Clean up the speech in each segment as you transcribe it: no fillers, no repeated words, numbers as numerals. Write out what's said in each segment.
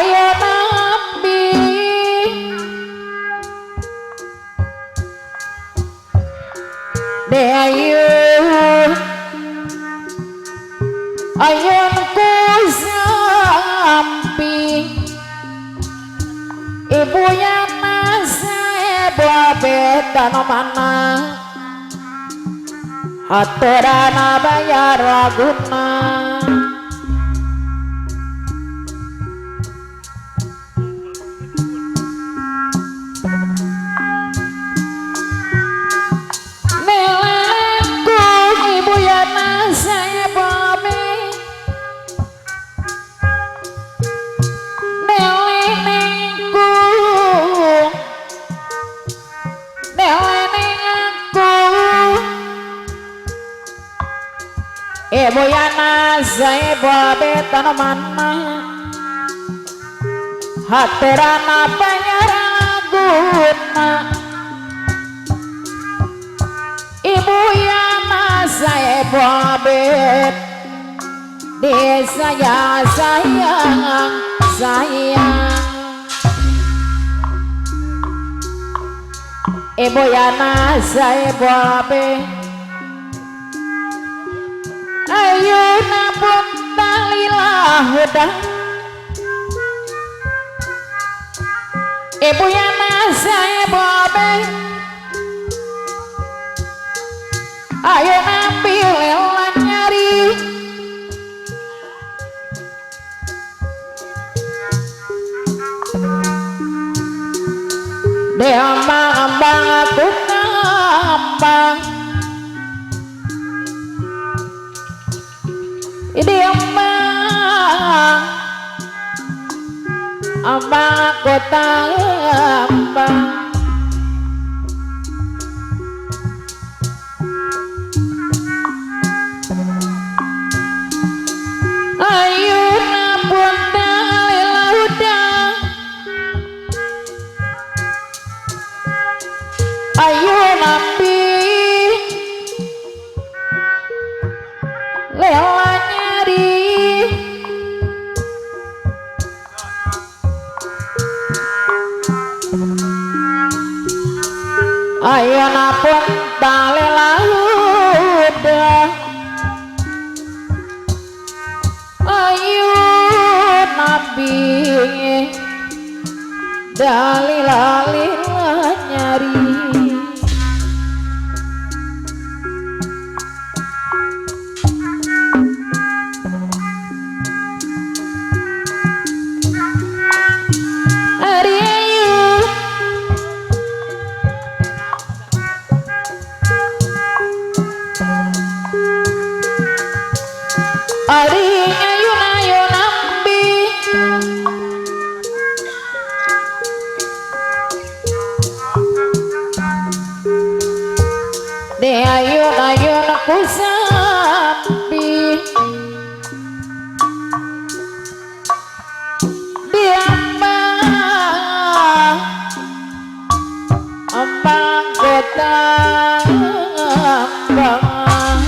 ayo nabi de ayun ku sampi ibu yang nasa babetan mana haturana bayar laguna nelenku ibu yang nasa babe nelenku ibu yana saya babe tanaman haturana panyaraguna ibu yana saya babe desa ya sayang ibu yana saya babe ayo napun talilah udah ibu yang saya babe ayo ambil lelan nyari de ambang aku ngambang ini ambang kota ambang ayo napun tali laudan ayo nabi lela nyari ayo napun tali laudan ayo nabi dalila nyari Ari ayun ayun ambi de ayun ayun aku sampi di ambang kota ambang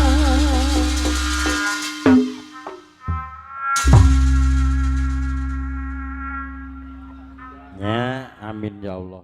ya amin ya Allah.